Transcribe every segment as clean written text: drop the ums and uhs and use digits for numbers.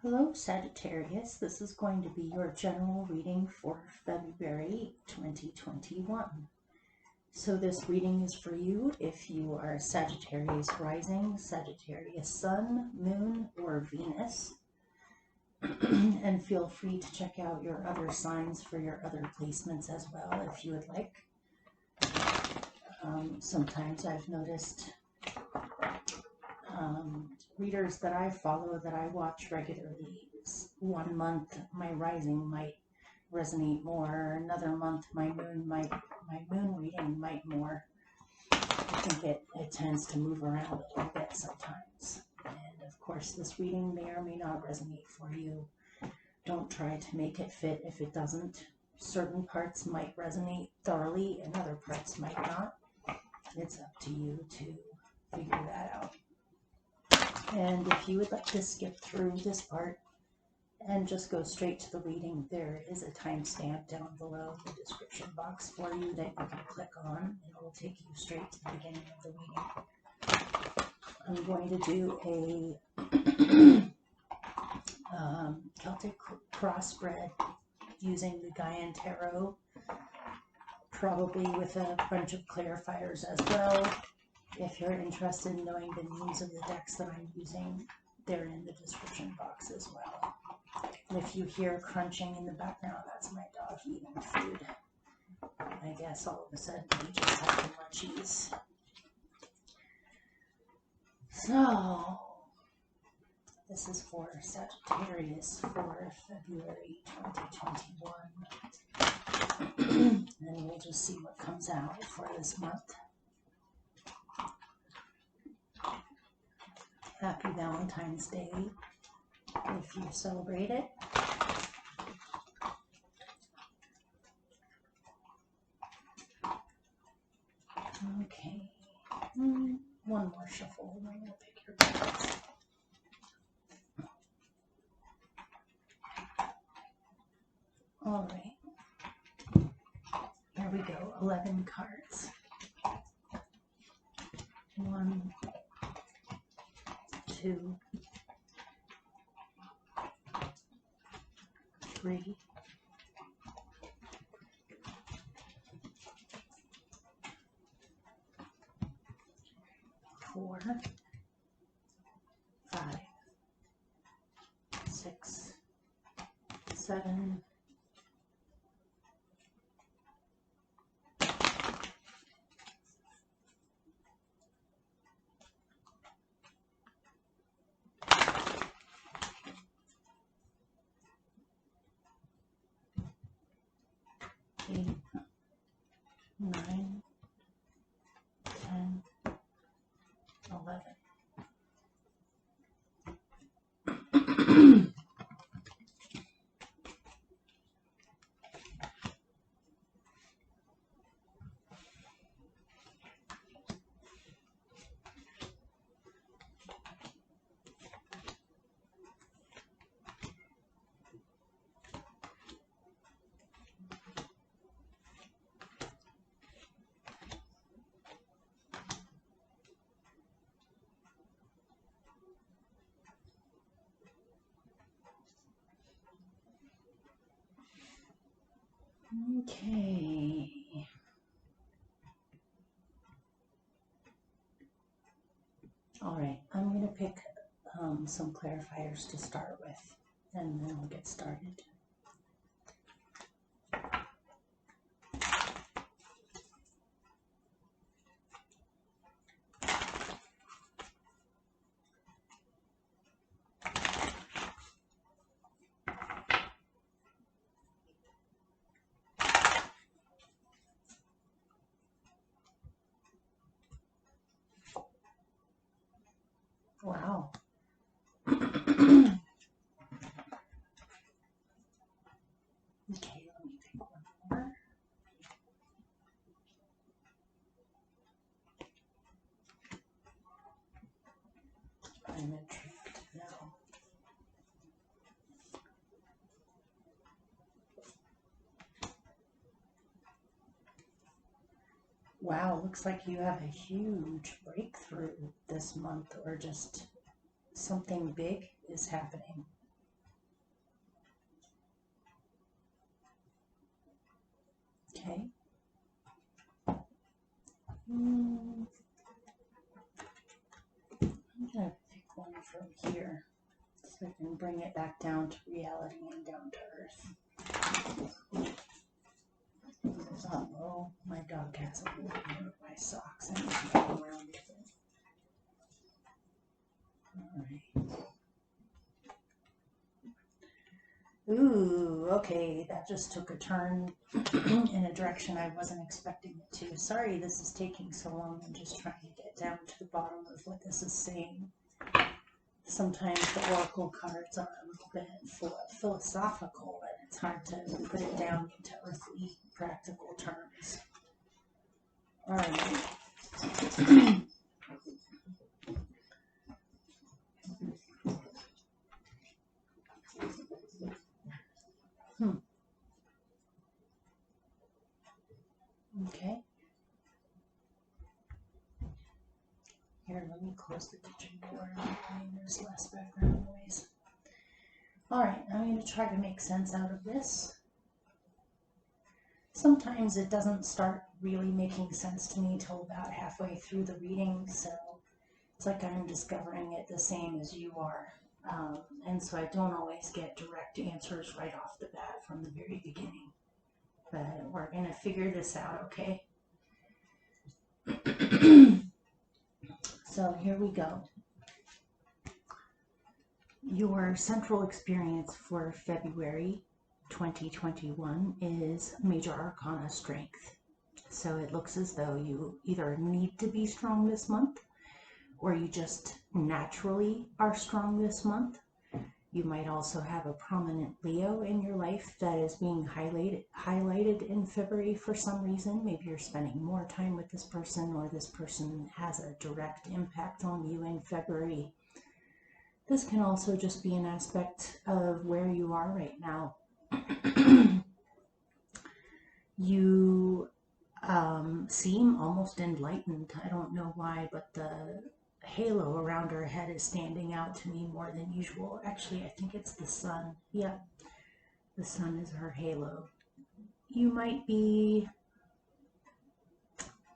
Hello, Sagittarius. This is going to be your general reading for February 2021. So this reading is for you if you are Sagittarius rising, Sagittarius sun, moon, or Venus. And feel free to check out your other signs for your other placements as well if you would like. Sometimes I've noticed readers that I follow, that I watch regularly, one month my rising might resonate more, another month my moon reading might more. I think it tends to move around a little bit sometimes. And of course this reading may or may not resonate for you. Don't try to make it fit if it doesn't. Certain parts might resonate thoroughly and other parts might not. It's up to you to figure that out. And if you would like to skip through this part and just go straight to the reading, there is a timestamp down below the description box for you that you can click on, and it will take you straight to the beginning of the reading. I'm going to do a Celtic crossbread using the Gaian Tarot, probably with a bunch of clarifiers as well. If you're interested in knowing the names of the decks that I'm using, they're in the description box as well. And if you hear crunching in the background, that's my dog eating food. I guess all of a sudden he just had the munchies. So, this is for Sagittarius for February 2021. And we'll just see what comes out for this month. Happy Valentine's Day if you celebrate it. Okay, one more shuffle and then we'll pick your cards. All right, here we go, 11 cards. 1, 2, 3, 4, 5, 6, 7, 8, 9, 10, 11. Okay. All right, I'm going to pick some clarifiers to start with, and then we'll get started. Wow. Okay, let me pick one more. I'm intrigued now. Wow, looks like you have a huge breakthrough this month, or just something big is happening. Okay. I'm gonna pick one from here so I can bring it back down to reality and down to earth. Uh-oh, my dog has a hold of my socks and he's running around with it. Alright. Ooh, okay, that just took a turn in a direction I wasn't expecting it to. Sorry this is taking so long. I'm just trying to get down to the bottom of what this is saying. Sometimes the oracle cards are a little bit philosophical, and it's hard to put it down into earthly, practical terms. All right. Okay. Here, let me close the kitchen door. There's less background noise. All right, I'm going to try to make sense out of this. Sometimes it doesn't start really making sense to me till about halfway through the reading, so it's like I'm discovering it the same as you are. And so I don't always get direct answers right off the bat from the very beginning. But we're going to figure this out, okay? So here we go. Your central experience for February 2021 is Major Arcana Strength. So it looks as though you either need to be strong this month, or you just naturally are strong this month. You might also have a prominent Leo in your life that is being highlighted in February for some reason. Maybe you're spending more time with this person, or this person has a direct impact on you in February. This can also just be an aspect of where you are right now. You seem almost enlightened. I don't know why, but the halo around her head is standing out to me more than usual. Actually, I think it's the sun. Yep, the sun is her halo. You might be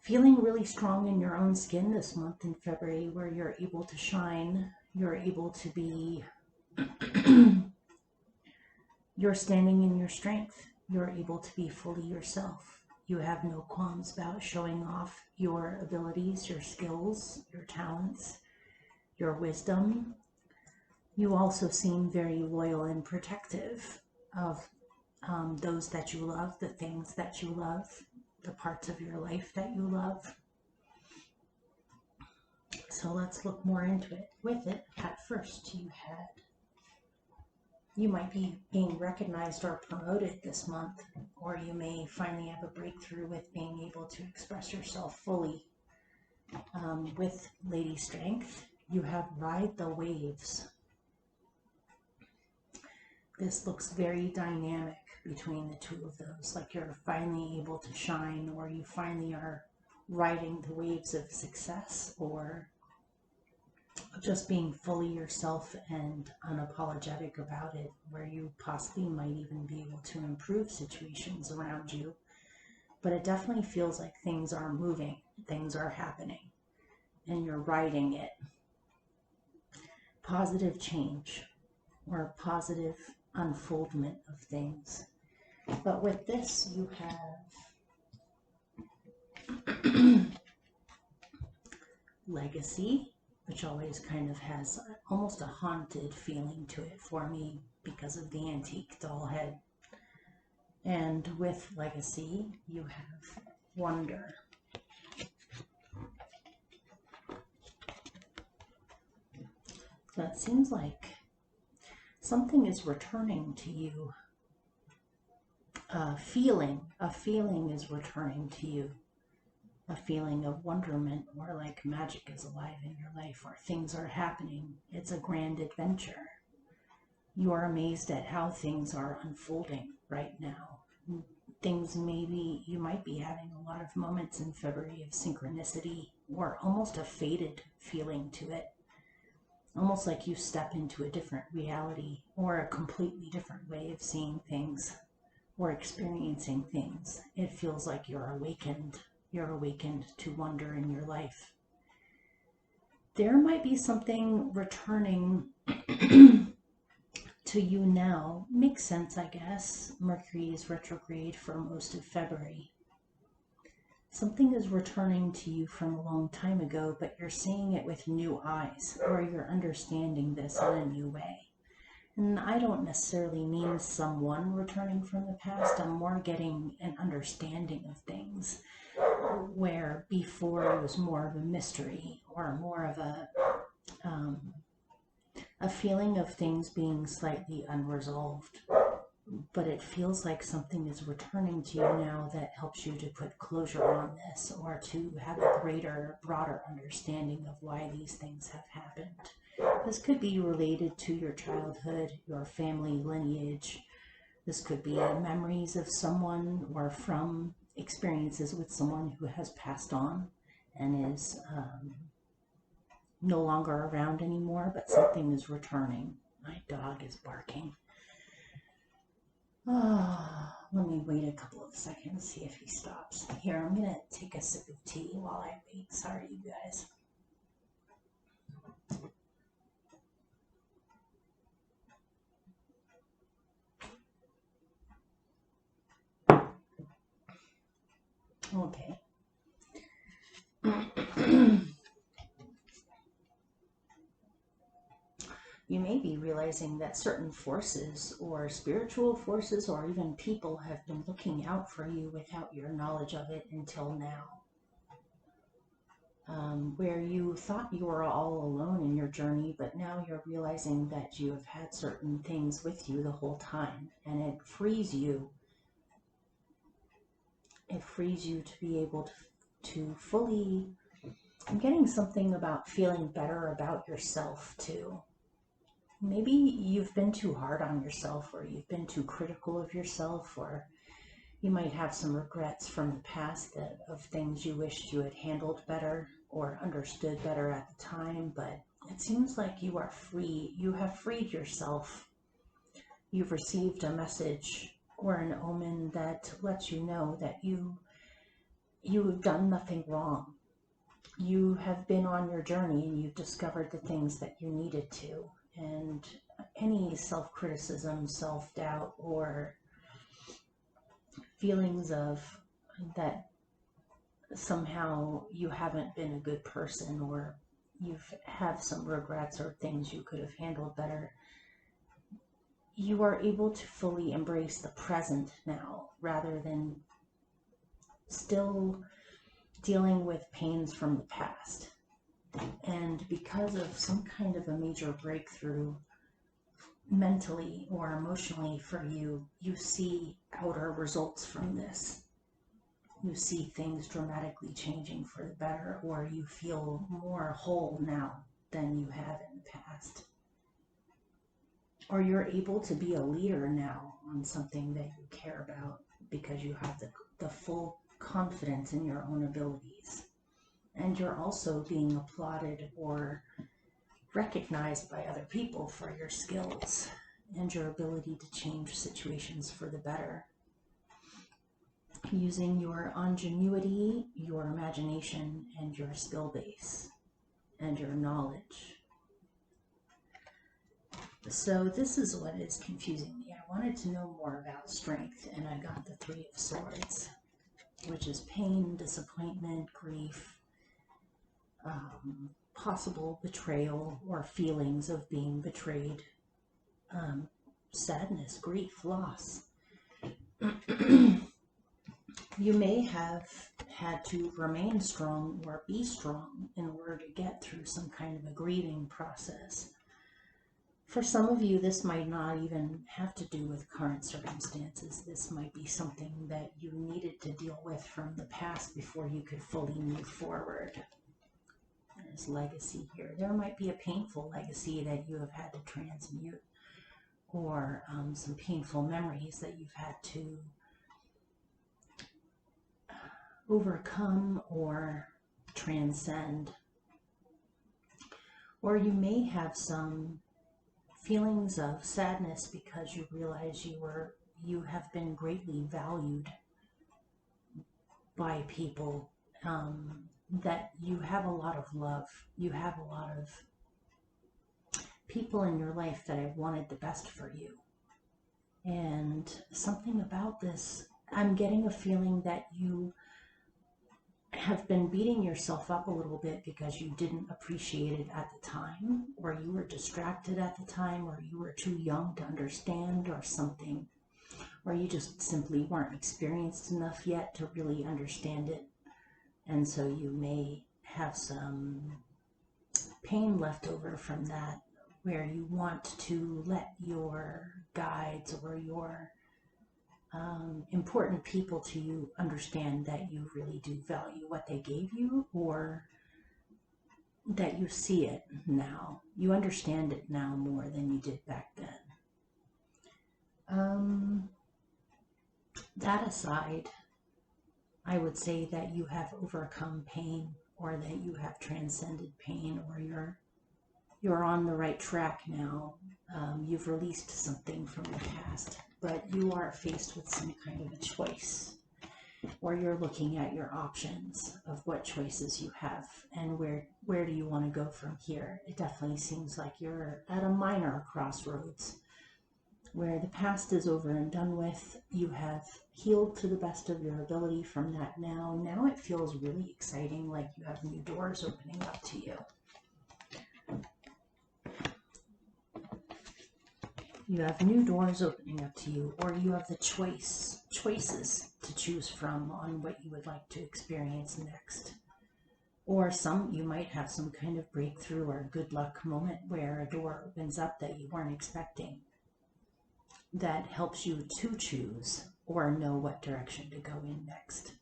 feeling really strong in your own skin this month in February, where you're able to shine. You're able to be, you're standing in your strength. You're able to be fully yourself. You have no qualms about showing off your abilities, your skills, your talents, your wisdom. You also seem very loyal and protective of those that you love, the things that you love, the parts of your life that you love. So let's look more into it. With it, at first you might be being recognized or promoted this month, or you may finally have a breakthrough with being able to express yourself fully. With Lady Strength, you have Ride the Waves. This looks very dynamic between the two of those, like you're finally able to shine, or you finally are riding the waves of success, or just being fully yourself and unapologetic about it, where you possibly might even be able to improve situations around you. But it definitely feels like things are moving, things are happening, and you're riding it. Positive change, or positive unfoldment of things. But with this, you have Legacy, which always kind of has almost a haunted feeling to it for me because of the antique doll head. And with Legacy, you have Wonder. So it seems like something is returning to you. A feeling is returning to you. A feeling of wonderment, or like magic is alive in your life, or things are happening. It's a grand adventure. You are amazed at how things are unfolding right now. Things you might be having a lot of moments in February of synchronicity, or almost a fated feeling to it. Almost like you step into a different reality, or a completely different way of seeing things. or experiencing things. It feels like you're awakened. You're awakened to wonder in your life. There might be something returning to you now. Makes sense, I guess. Mercury is retrograde for most of February. Something is returning to you from a long time ago, but you're seeing it with new eyes, or you're understanding this in a new way. And I don't necessarily mean someone returning from the past. I'm more getting an understanding of things, where before it was more of a mystery, or more of a feeling of things being slightly unresolved. But it feels like something is returning to you now that helps you to put closure on this, or to have a greater, broader understanding of why these things have happened. This could be related to your childhood, your family lineage. This could be memories of someone, or from experiences with someone who has passed on and is no longer around anymore, but something is returning. My dog is barking. Let me wait a couple of seconds, see if he stops. Here, I'm going to take a sip of tea while I wait. Sorry, you guys. Okay. You may be realizing that certain forces, or spiritual forces, or even people have been looking out for you without your knowledge of it until now. Where you thought you were all alone in your journey, but now you're realizing that you have had certain things with you the whole time, and it frees you. It frees you to be able to fully... I'm getting something about feeling better about yourself too. Maybe you've been too hard on yourself, or you've been too critical of yourself, or you might have some regrets from the past of things you wished you had handled better or understood better at the time. But it seems like you are free. You have freed yourself. You've received a message or an omen that lets you know that you've done nothing wrong. You have been on your journey and you've discovered the things that you needed to. And any self-criticism, self-doubt, or feelings of that somehow you haven't been a good person, or you've had some regrets or things you could have handled better, you are able to fully embrace the present now, rather than still dealing with pains from the past. And because of some kind of a major breakthrough mentally or emotionally for you, you see outer results from this. You see things dramatically changing for the better, or you feel more whole now than you have in the past. Or you're able to be a leader now on something that you care about, because you have the full confidence in your own abilities. And you're also being applauded or recognized by other people for your skills and your ability to change situations for the better, using your ingenuity, your imagination, and your skill base, and your knowledge. So this is what is confusing me. I wanted to know more about strength, and I got the Three of Swords, which is pain, disappointment, grief, possible betrayal or feelings of being betrayed, sadness, grief, loss. You may have had to remain strong or be strong in order to get through some kind of a grieving process. For some of you, this might not even have to do with current circumstances. This might be something that you needed to deal with from the past before you could fully move forward. There's legacy here. There might be a painful legacy that you have had to transmute, or some painful memories that you've had to overcome or transcend. Or you may have some feelings of sadness because you realize you you have been greatly valued by people, that you have a lot of love. You have a lot of people in your life that have wanted the best for you. And something about this, I'm getting a feeling that you have been beating yourself up a little bit because you didn't appreciate it at the time, or you were distracted at the time, or you were too young to understand, or something, or you just simply weren't experienced enough yet to really understand it. And so you may have some pain left over from that, where you want to let your guides or your important people to you understand that you really do value what they gave you, or that you see it now. You understand it now more than you did back then. That aside, I would say that you have overcome pain, or that you have transcended pain, or you're on the right track now. You've released something from the past, but you are faced with some kind of a choice, or you're looking at your options of what choices you have and where do you want to go from here. It definitely seems like you're at a minor crossroads where the past is over and done with. You have healed to the best of your ability from that now. Now it feels really exciting, like you have new doors opening up to you. You have new doors opening up to you, or you have the choices to choose from on what you would like to experience next. Or you might have some kind of breakthrough or good luck moment where a door opens up that you weren't expecting, that helps you to choose or know what direction to go in next.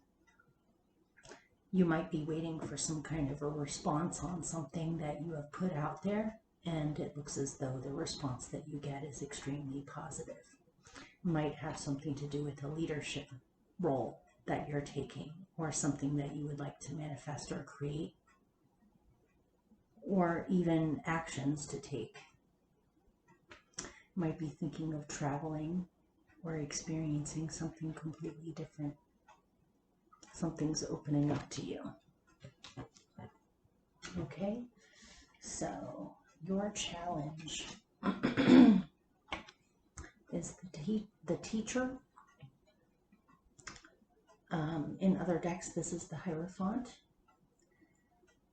You might be waiting for some kind of a response on something that you have put out there, and it looks as though the response that you get is extremely positive. It might have something to do with a leadership role that you're taking, or something that you would like to manifest or create, or even actions to take. You might be thinking of traveling or experiencing something completely different. Something's opening up to you. Okay, so your challenge is the teacher. In other decks, this is the Hierophant.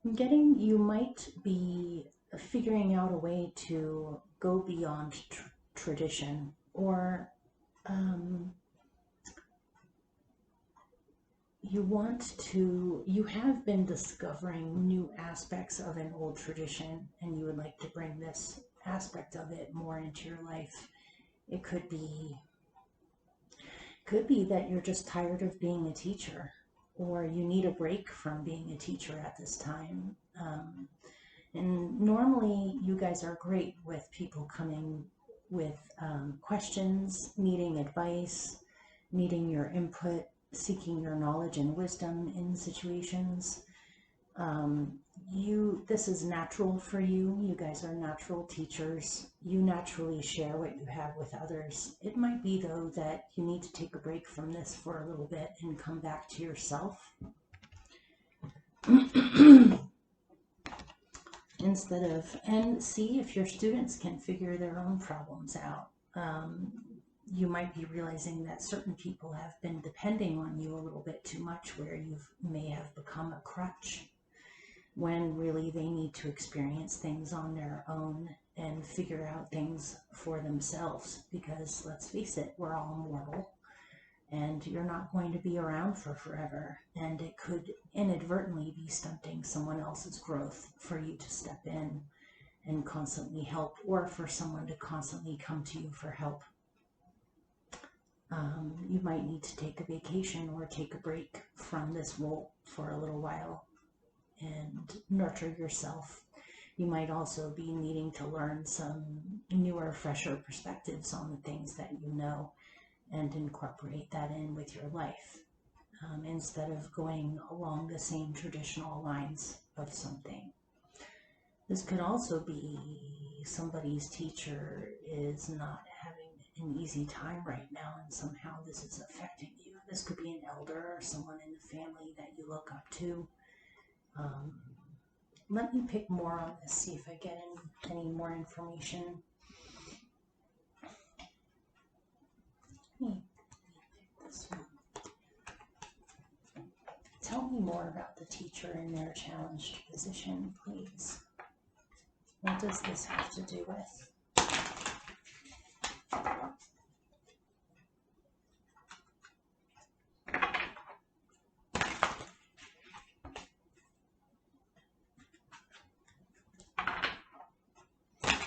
I'm getting you might be figuring out a way to go beyond tradition, or you have been discovering new aspects of an old tradition, and you would like to bring this aspect of it more into your life. It could be that you're just tired of being a teacher, or you need a break from being a teacher at this time. And normally you guys are great with people coming with questions, needing advice, needing your input, seeking your knowledge and wisdom in situations. This is natural for you. You guys are natural teachers. You naturally share what you have with others. It might be, though, that you need to take a break from this for a little bit and come back to yourself. And see if your students can figure their own problems out. You might be realizing that certain people have been depending on you a little bit too much, where you may have become a crutch, when really they need to experience things on their own and figure out things for themselves. Because let's face it, we're all mortal, and you're not going to be around for forever, and it could inadvertently be stunting someone else's growth for you to step in and constantly help, or for someone to constantly come to you for help. You might need to take a vacation or take a break from this role for a little while and nurture yourself. You might also be needing to learn some newer, fresher perspectives on the things that you know, and incorporate that in with your life, instead of going along the same traditional lines of something. This could also be somebody's teacher is not having an easy time right now, and somehow this is affecting you. This could be an elder or someone in the family that you look up to. Let me pick more on this, see if I get any more information. Let me pick this one. Tell me more about the teacher in their challenged position, please. What does this have to do with?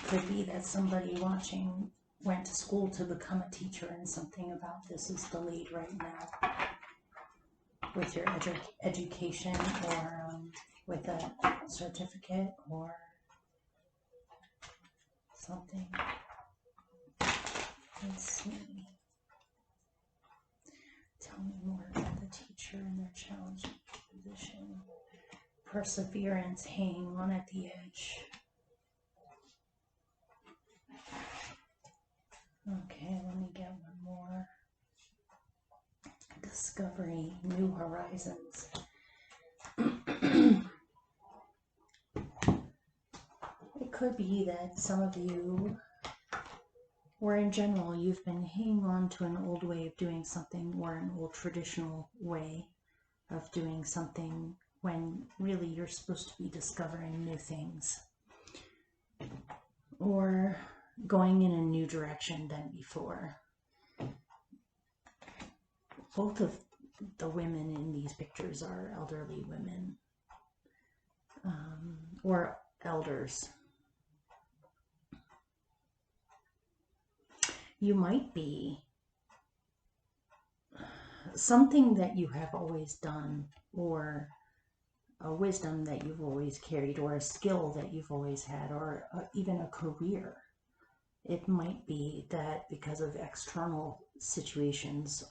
Could be that somebody watching went to school to become a teacher, and something about this is delayed right now with your education, or with a certificate or something. Let's see. Tell me more about the teacher and their challenging position. Perseverance, hanging on at the edge. Okay, let me get one more. Discovery, new horizons. It could be that some of you, or in general, you've been hanging on to an old way of doing something, or an old traditional way of doing something, when really you're supposed to be discovering new things, or going in a new direction than before. Both of the women in these pictures are elderly women, or elders. You might be something that you have always done, or a wisdom that you've always carried, or a skill that you've always had, or even a career. It might be that because of external situations,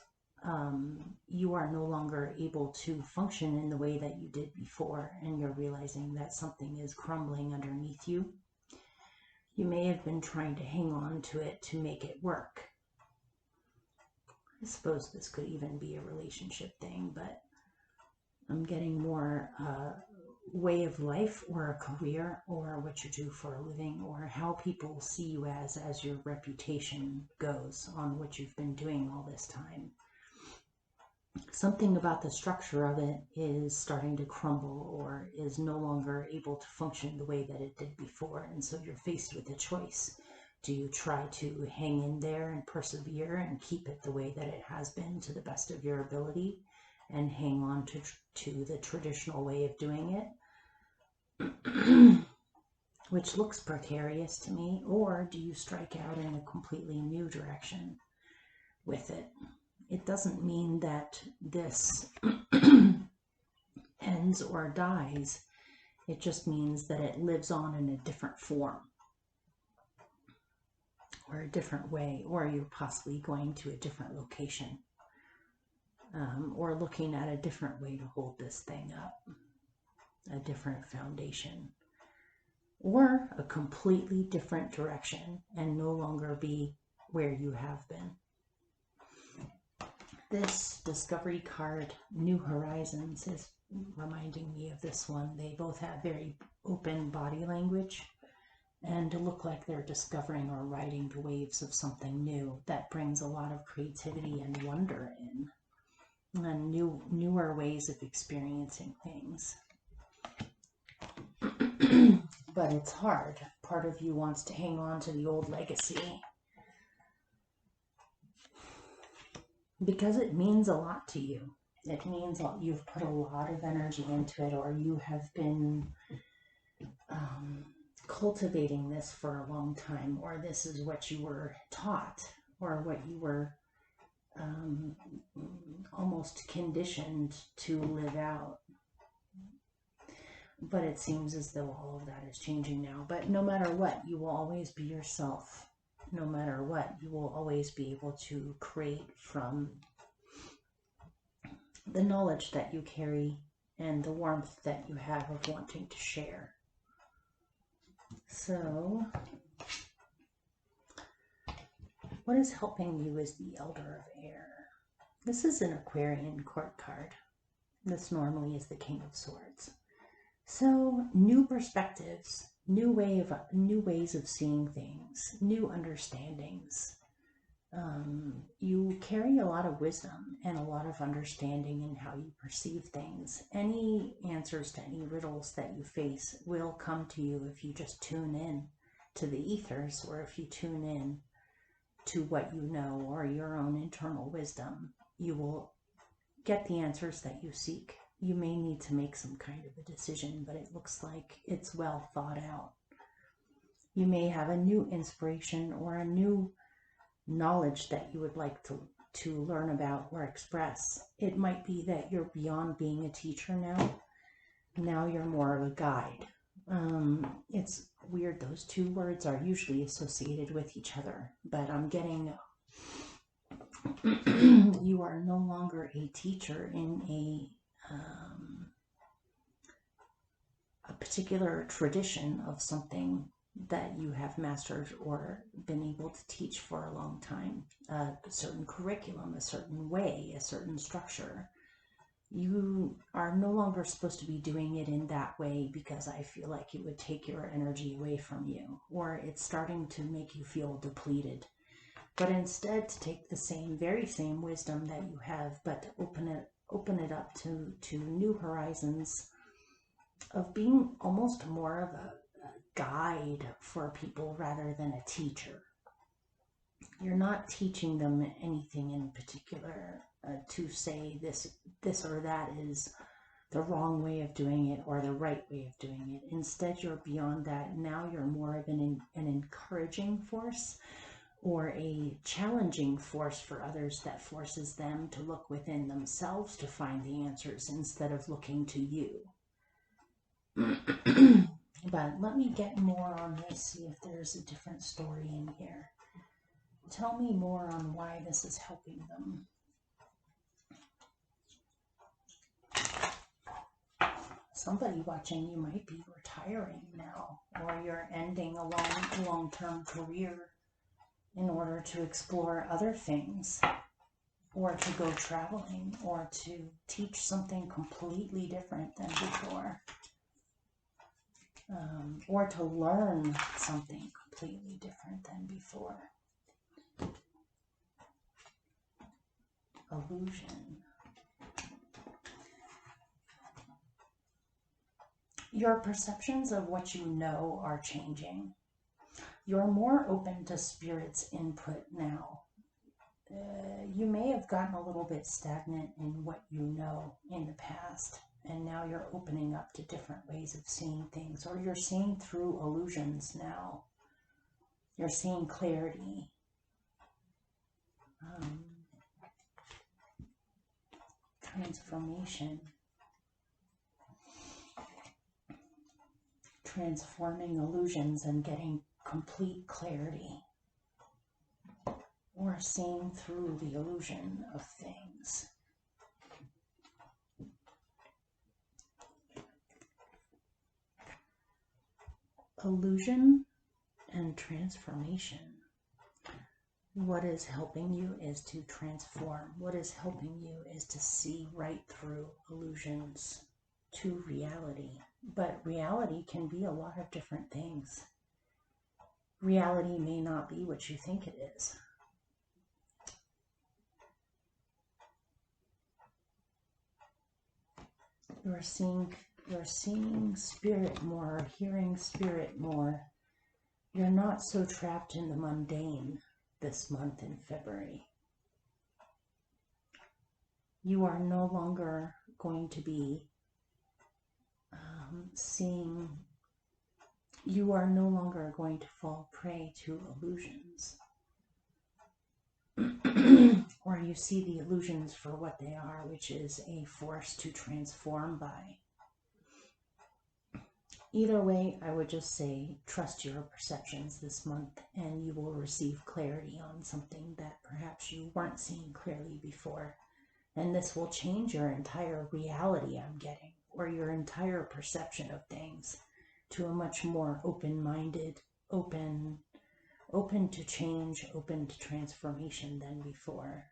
you are no longer able to function in the way that you did before, and you're realizing that something is crumbling underneath you. You may have been trying to hang on to it to make it work. I suppose this could even be a relationship thing, but I'm getting more way of life, or a career, or what you do for a living, or how people see you as your reputation goes on what you've been doing all this time. Something about the structure of it is starting to crumble, or is no longer able to function the way that it did before, and so you're faced with a choice. Do you try to hang in there and persevere and keep it the way that it has been to the best of your ability, and hang on to the traditional way of doing it, which looks precarious to me, or do you strike out in a completely new direction with it? It doesn't mean that this ends or dies. It just means that it lives on in a different form, or a different way, or you're possibly going to a different location, or looking at a different way to hold this thing up, a different foundation, or a completely different direction, and no longer be where you have been. This discovery card, New Horizons, is reminding me of this one. They both have very open body language, and look like they're discovering or riding the waves of something new that brings a lot of creativity and wonder in, and newer ways of experiencing things. But it's hard. Part of you wants to hang on to the old legacy, because it means a lot to you. It means you've put a lot of energy into it, or you have been cultivating this for a long time, or this is what you were taught, or what you were almost conditioned to live out. But it seems as though all of that is changing now. But no matter what, you will always be yourself. No matter what, you will always be able to create from the knowledge that you carry and the warmth that you have of wanting to share. So What is helping you is the Elder of Air. This is an Aquarian court card. This normally is the King of Swords. So new perspectives, new ways of seeing things, new understandings. You carry a lot of wisdom and a lot of understanding in how you perceive things. Any answers to any riddles that you face will come to you if you just tune in to the ethers, or if you tune in to what you know or your own internal wisdom. You will get the answers that you seek. You may need to make some kind of a decision, but it looks like it's well thought out. You may have a new inspiration or a new knowledge that you would like to learn about or express. It might be that you're beyond being a teacher now. Now you're more of a guide. It's weird, those two words are usually associated with each other, but I'm getting you are no longer a teacher in a particular tradition of something that you have mastered or been able to teach for a long time, a certain curriculum, a certain way, a certain structure. You are no longer supposed to be doing it in that way because I feel like it would take your energy away from you, or it's starting to make you feel depleted. But instead, to take the very same wisdom that you have, but to open it up to new horizons of being almost more of a guide for people rather than a teacher. You're not teaching them anything in particular to say this or that is the wrong way of doing it or the right way of doing it. Instead, you're beyond that. Now you're more of an encouraging force, or a challenging force for others that forces them to look within themselves to find the answers instead of looking to you. But let me get more on this, see if there's a different story in here. Tell me more on why this is helping them. Somebody watching you might be retiring now, or you're ending a long-term career in order to explore other things, or to go traveling, or to teach something completely different than before, or to learn something completely different than before. Illusion. Your perceptions of what you know are changing. You're more open to Spirit's input now. You may have gotten a little bit stagnant in what you know in the past, and now you're opening up to different ways of seeing things, or you're seeing through illusions now. You're seeing clarity. Transformation. Transforming illusions and getting complete clarity, or seeing through the illusion of things. Illusion and transformation. What is helping you is to transform. What is helping you is to see right through illusions to reality. But reality can be a lot of different things. Reality may not be what you think it is. You're seeing Spirit more, hearing Spirit more. You're not so trapped in the mundane this month in February. You are no longer going to be you are no longer going to fall prey to illusions. Or you see the illusions for what they are, which is a force to transform by. Either way, I would just say trust your perceptions this month, and you will receive clarity on something that perhaps you weren't seeing clearly before. And this will change your entire reality, I'm getting, or your entire perception of things to a much more open-minded, open open to change, open to transformation than before.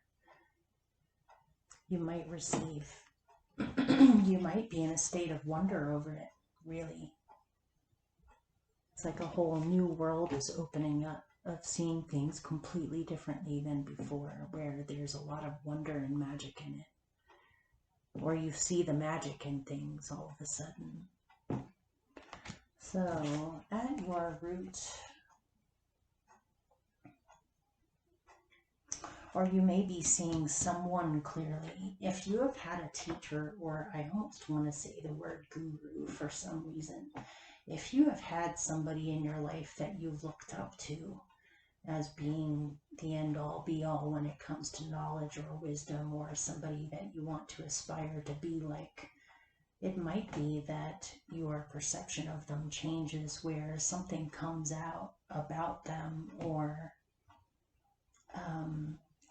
You might receive, you might be in a state of wonder over it, really. It's like a whole new world is opening up of seeing things completely differently than before, where there's a lot of wonder and magic in it. Or you see the magic in things all of a sudden. So, at your root, or you may be seeing someone clearly. If you have had a teacher, or I almost want to say the word guru for some reason, if you have had somebody in your life that you've looked up to as being the end-all be-all when it comes to knowledge or wisdom, or somebody that you want to aspire to be like, it might be that your perception of them changes, where something comes out about them, or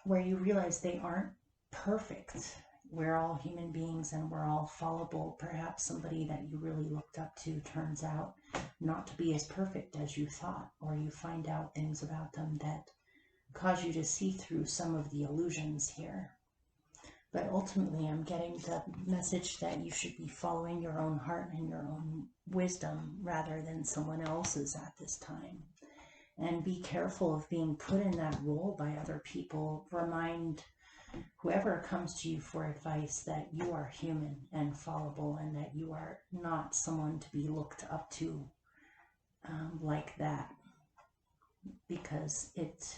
where you realize they aren't perfect. We're all human beings and we're all fallible. Perhaps somebody that you really looked up to turns out not to be as perfect as you thought, or you find out things about them that cause you to see through some of the illusions here. But ultimately, I'm getting the message that you should be following your own heart and your own wisdom rather than someone else's at this time. And be careful of being put in that role by other people. Remind whoever comes to you for advice that you are human and fallible, and that you are not someone to be looked up to like that, because it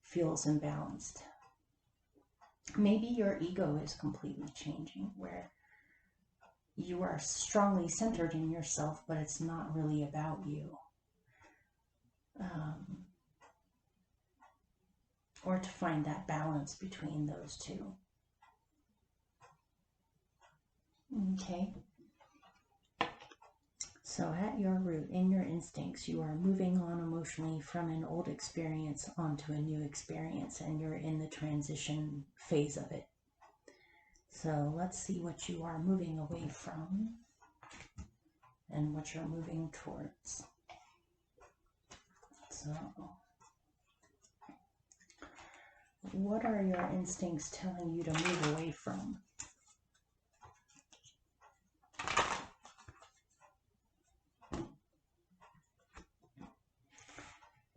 feels imbalanced. Maybe your ego is completely changing, where you are strongly centered in yourself, but it's not really about you. Or to find that balance between those two. Okay. So at your root, in your instincts, you are moving on emotionally from an old experience onto a new experience, and you're in the transition phase of it. So let's see what you are moving away from and what you're moving towards. So, what are your instincts telling you to move away from?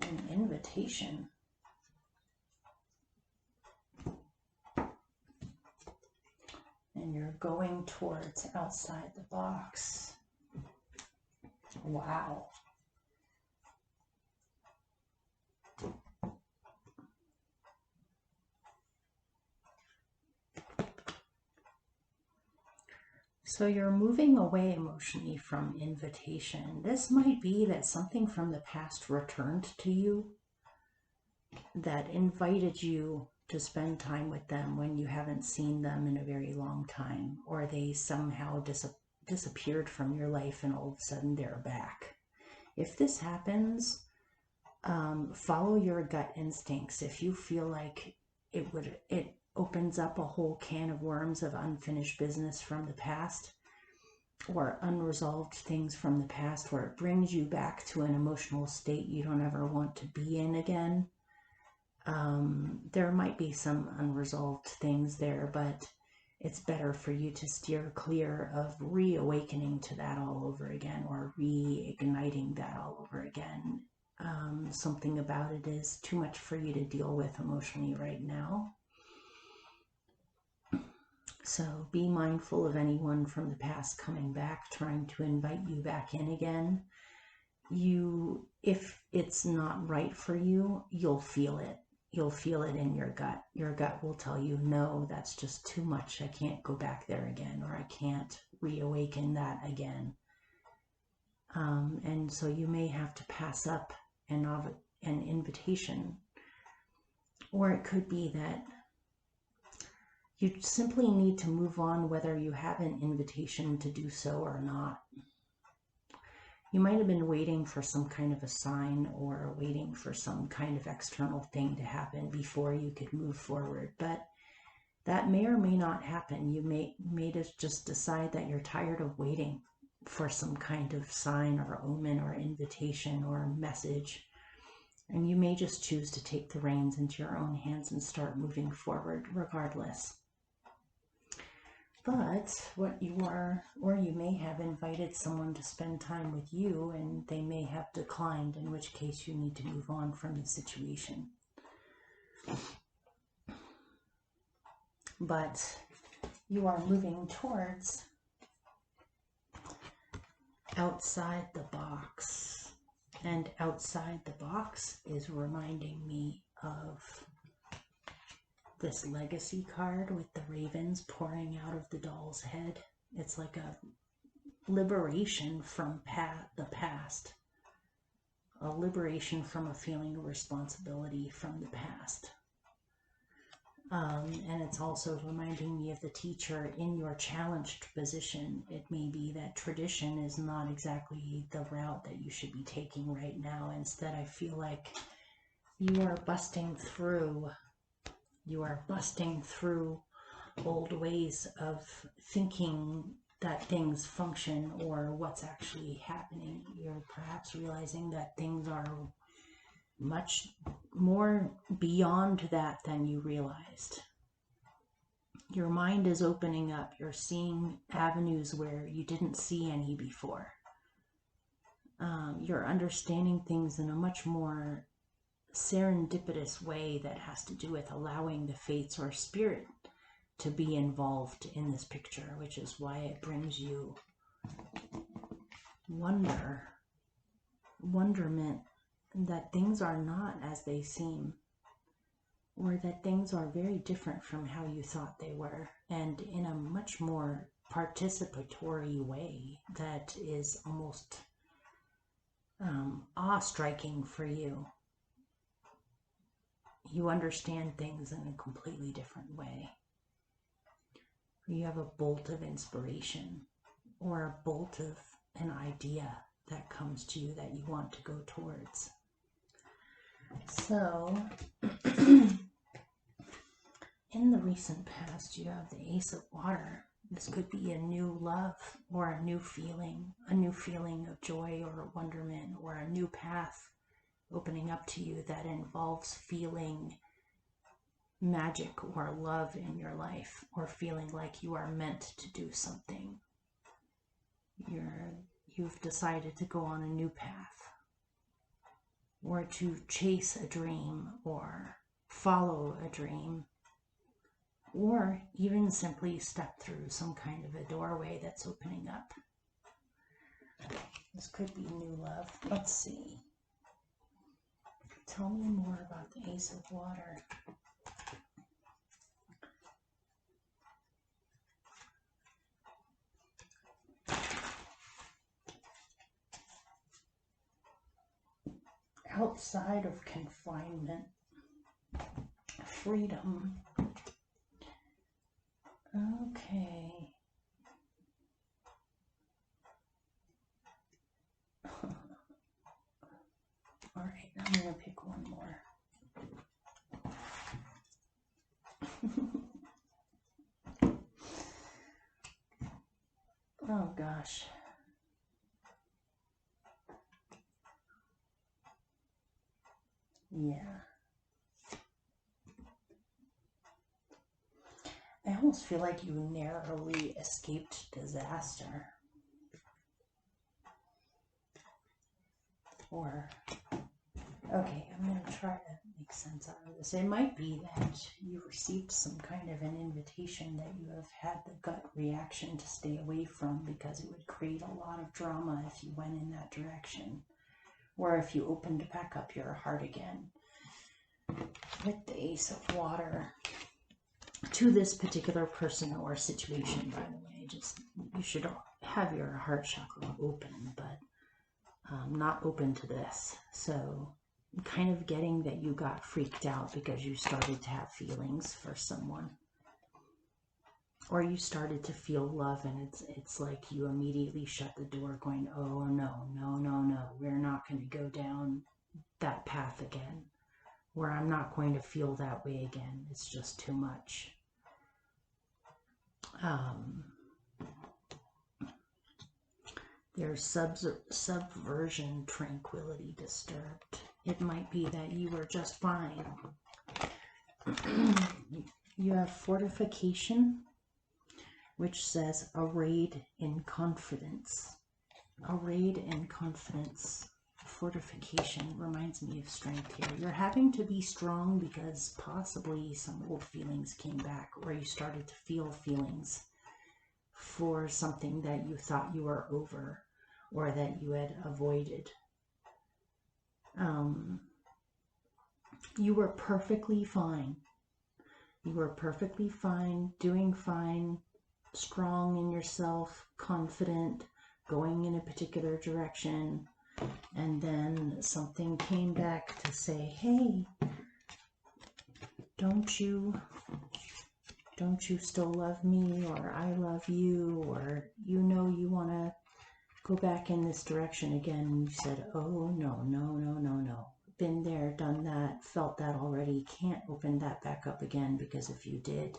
An invitation. And you're going towards outside the box. Wow. So you're moving away emotionally from invitation. This might be that something from the past returned to you that invited you to spend time with them when you haven't seen them in a very long time, or they somehow disappeared from your life and all of a sudden they're back. If this happens, follow your gut instincts. If you feel like it opens up a whole can of worms of unfinished business from the past, or unresolved things from the past, where it brings you back to an emotional state you don't ever want to be in again. There might be some unresolved things there, but it's better for you to steer clear of reawakening to that all over again, or reigniting that all over again. Something about it is too much for you to deal with emotionally right now. So be mindful of anyone from the past coming back, trying to invite you back in again. If it's not right for you, you'll feel it. You'll feel it in your gut. Your gut will tell you, no, that's just too much. I can't go back there again, or I can't reawaken that again. And so you may have to pass up an invitation. Or it could be that you simply need to move on, whether you have an invitation to do so or not. You might have been waiting for some kind of a sign, or waiting for some kind of external thing to happen before you could move forward. But that may or may not happen. You may just decide that you're tired of waiting for some kind of sign or omen or invitation or message. And you may just choose to take the reins into your own hands and start moving forward regardless. But what you are, or you may have invited someone to spend time with you and they may have declined, in which case you need to move on from the situation. But you are moving towards outside the box. And outside the box is reminding me of this legacy card with the ravens pouring out of the doll's head. It's like a liberation from the past. A liberation from a feeling of responsibility from the past. And it's also reminding me of the teacher in your challenged position. It may be that tradition is not exactly the route that you should be taking right now. Instead, I feel like you are busting through old ways of thinking that things function or what's actually happening. You're perhaps realizing that things are much more beyond that than you realized. Your mind is opening up. You're seeing avenues where you didn't see any before. You're understanding things in a much more serendipitous way that has to do with allowing the fates or spirit to be involved in this picture, which is why it brings you wonderment, that things are not as they seem, or that things are very different from how you thought they were, and in a much more participatory way that is almost awe-striking for you. You understand things in a completely different way. You have a bolt of inspiration or a bolt of an idea that comes to you that you want to go towards. So, in the recent past, you have the Ace of Water. This could be a new love or a new feeling of joy or wonderment, or a new path opening up to you that involves feeling magic or love in your life, or feeling like you are meant to do something. You've decided to go on a new path, or to chase a dream, or follow a dream, or even simply step through some kind of a doorway that's opening up. This could be new love. Let's see. Tell me more about the Ace of Water. Outside of confinement, freedom. Okay. All right, I'm going to pick one more. Oh gosh. Yeah. I almost feel like you narrowly escaped disaster. Or, okay, I'm going to try to make sense out of this. It might be that you received some kind of an invitation that you have had the gut reaction to stay away from, because it would create a lot of drama if you went in that direction, or if you opened back up your heart again. With the Ace of Water, to this particular person or situation, by the way, just, you should have your heart chakra open, but not open to this. So I'm kind of getting that you got freaked out because you started to have feelings for someone, or you started to feel love, and it's like you immediately shut the door going, oh no, we're not going to go down that path again, or I'm not going to feel that way again. It's just too much. There's subversion, tranquility disturbed. It might be that you were just fine. You have fortification, which says arrayed in confidence. Arrayed in confidence. Fortification reminds me of strength here. You're having to be strong because possibly some old feelings came back, or you started to feel feelings for something that you thought you were over or that you had avoided. You were perfectly fine. You were perfectly fine, doing fine, strong in yourself, confident, going in a particular direction. And then something came back to say, hey, don't you still love me, or I love you, or you know you want to go back in this direction again. And you said, oh, no. Been there, done that, felt that already. Can't open that back up again, because if you did,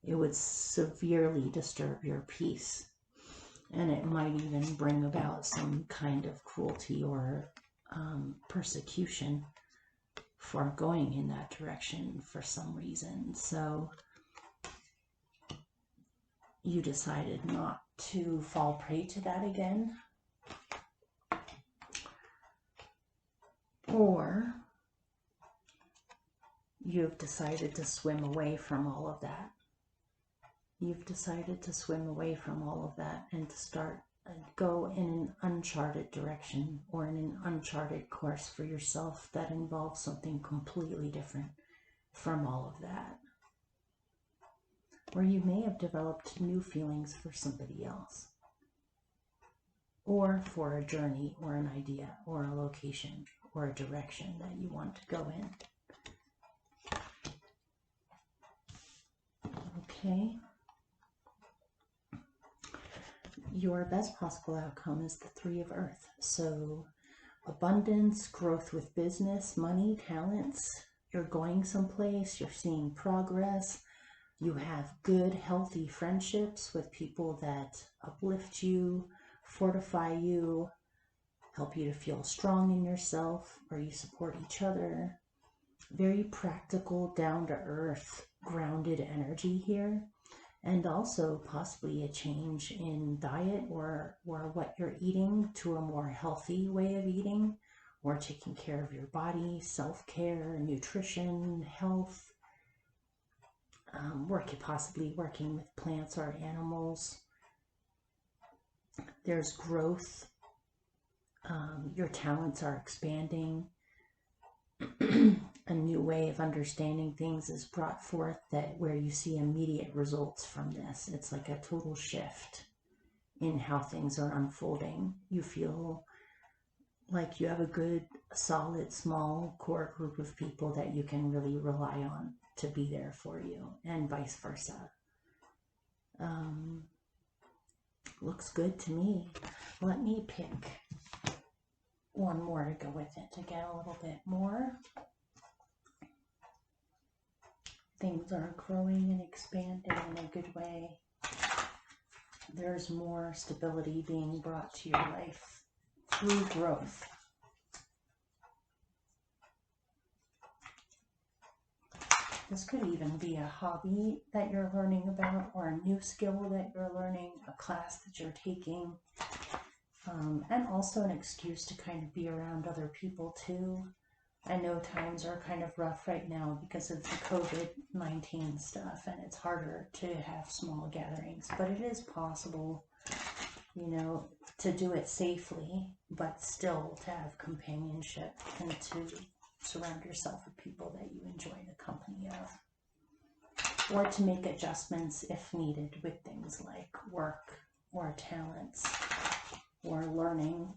it would severely disturb your peace. And it might even bring about some kind of cruelty or persecution for going in that direction for some reason. So you decided not to fall prey to that again. Or you've decided to swim away from all of that. You've decided to swim away from all of that and to start go in an uncharted direction, or in an uncharted course for yourself that involves something completely different from all of that. Or you may have developed new feelings for somebody else, or for a journey, or an idea, or a location, or a direction that you want to go in. Okay. Your best possible outcome is the Three of Earth. So abundance, growth with business, money, talents. You're going someplace, you're seeing progress. You have good, healthy friendships with people that uplift you, fortify you, help you to feel strong in yourself, or you support each other. Very practical, down-to-earth, grounded energy here. And also possibly a change in diet, or what you're eating, to a more healthy way of eating, or taking care of your body, self-care, nutrition, health, possibly working with plants or animals. There's growth. Your talents are expanding. A new way of understanding things is brought forth, that where you see immediate results from this. It's like a total shift in how things are unfolding. You feel like you have a good, solid, small core group of people that you can really rely on to be there for you, and vice versa. Looks good to me. Let me pick one more to go with it to get a little bit more. Things are growing and expanding in a good way. There's more stability being brought to your life through growth. This could even be a hobby that you're learning about, or a new skill that you're learning, a class that you're taking, and also an excuse to kind of be around other people too. I know times are kind of rough right now because of the COVID-19 stuff, and it's harder to have small gatherings, but it is possible, you know, to do it safely, but still to have companionship and to surround yourself with people that you enjoy the company of, or to make adjustments if needed with things like work or talents or learning.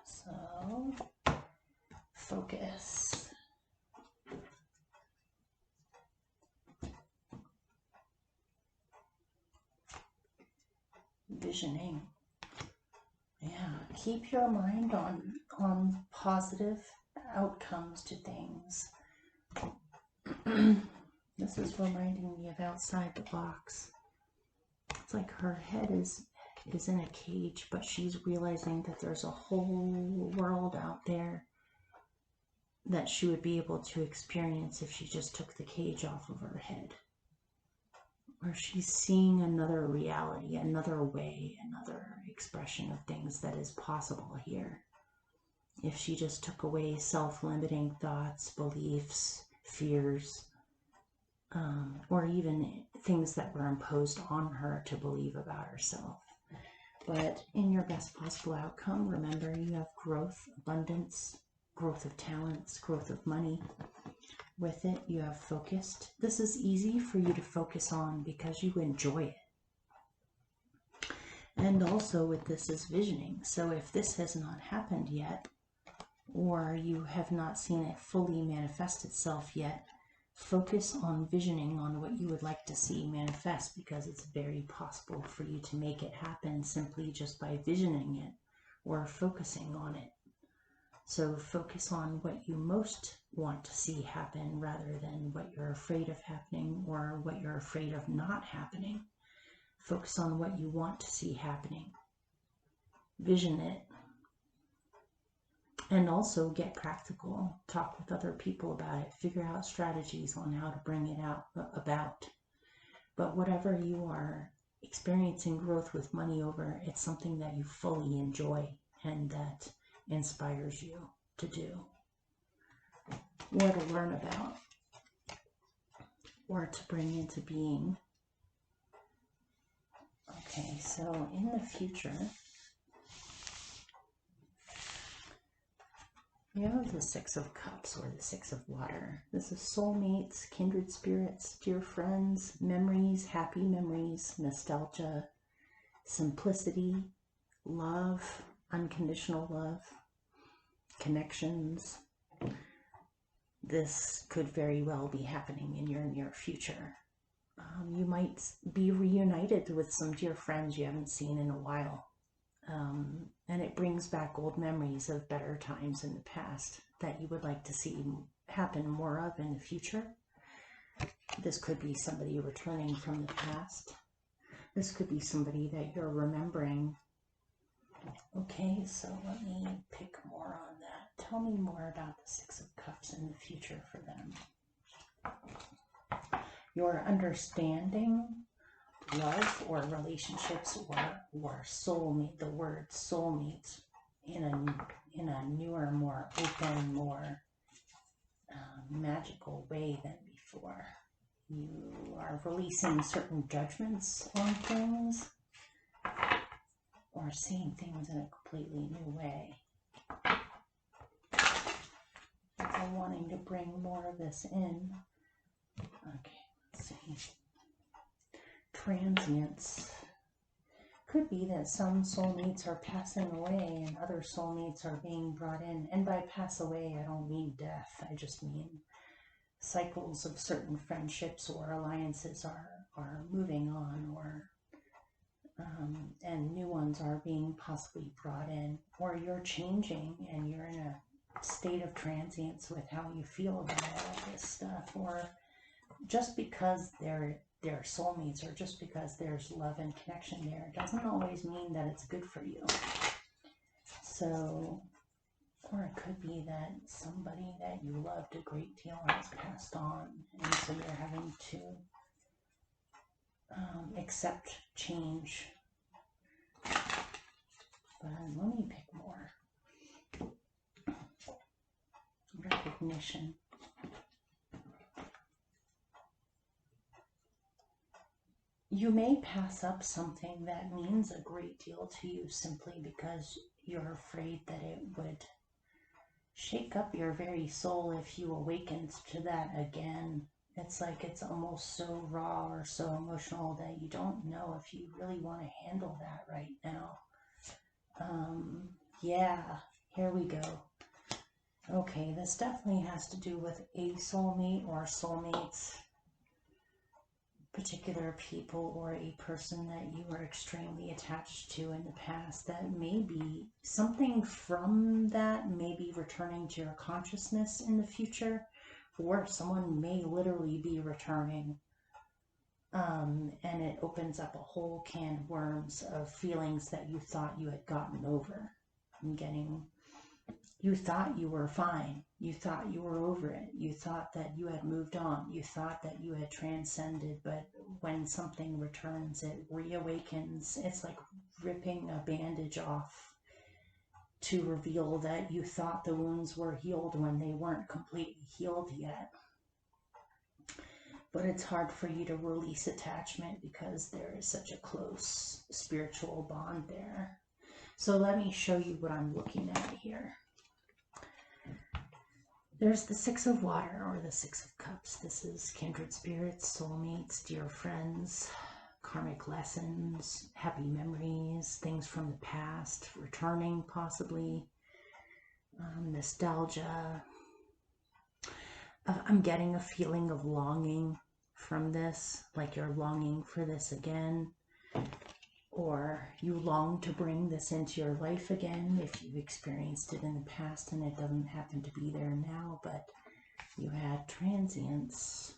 So focus. Visioning. Yeah, keep your mind on positive outcomes to things. This is reminding me of outside the box. It's like her head is is in a cage, but she's realizing that there's a whole world out there that she would be able to experience if she just took the cage off of her head. Or she's seeing another reality, another way, another expression of things that is possible here. If she just took away self-limiting thoughts, beliefs, fears, or even things that were imposed on her to believe about herself. But in your best possible outcome, remember you have growth, abundance, growth of talents, growth of money. With it, you have focused. This is easy for you to focus on because you enjoy it. And also with this is visioning. So if this has not happened yet, or you have not seen it fully manifest itself yet, focus on visioning on what you would like to see manifest, because it's very possible for you to make it happen simply just by visioning it or focusing on it. So focus on what you most want to see happen rather than what you're afraid of happening or what you're afraid of not happening. Focus on what you want to see happening. Vision it. And also get practical. Talk with other people about it. Figure out strategies on how to bring it about. But whatever you are experiencing growth with money over, it's something that you fully enjoy and that inspires you to do or to learn about or to bring into being. Okay, so in the future, you have the Six of Cups or the Six of Water. This is soulmates, kindred spirits, dear friends, memories, happy memories, nostalgia, simplicity, love, unconditional love, connections. This could very well be happening in your near future. You might be reunited with some dear friends you haven't seen in a while. And it brings back old memories of better times in the past that you would like to see happen more of in the future. This could be somebody returning from the past. This could be somebody that you're remembering. Okay, so let me pick more on that. Tell me more about the Six of Cups in the future for them. Your understanding, love or relationships or soulmate, the word soulmate in a newer, more open, more magical way than before. You are releasing certain judgments on things or seeing things in a completely new way. I'm wanting to bring more of this in. Okay, let's see. Transience. Could be that some soulmates are passing away and other soulmates are being brought in. And by pass away, I don't mean death. I just mean cycles of certain friendships or alliances are moving on, or and new ones are being possibly brought in, or you're changing and you're in a state of transience with how you feel about all this stuff, or just because they're soulmates or just because there's love and connection there doesn't always mean that it's good for you. So, or it could be that somebody that you loved a great deal has passed on, and so you're having to accept change. But let me pick more. Recognition. You may pass up something that means a great deal to you simply because you're afraid that it would shake up your very soul if you awakened to that again. It's like it's almost so raw or so emotional that you don't know if you really want to handle that right now. Yeah, here we go. Okay, this definitely has to do with a soulmate or soulmates, particular people or a person that you were extremely attached to in the past. That may be something from that may be returning to your consciousness in the future, or someone may literally be returning And it opens up a whole can of worms of feelings that you thought you had gotten over. You thought you were fine. You thought you were over it. You thought that you had moved on. You thought that you had transcended. But when something returns, it reawakens. It's like ripping a bandage off to reveal that you thought the wounds were healed when they weren't completely healed yet. But it's hard for you to release attachment because there is such a close spiritual bond there. So let me show you what I'm looking at here. There's the Six of Water, or the Six of Cups. This is kindred spirits, soulmates, dear friends, karmic lessons, happy memories, things from the past, returning possibly, nostalgia. I'm getting a feeling of longing from this, like you're longing for this again, or you long to bring this into your life again if you've experienced it in the past and it doesn't happen to be there now, but you had transience.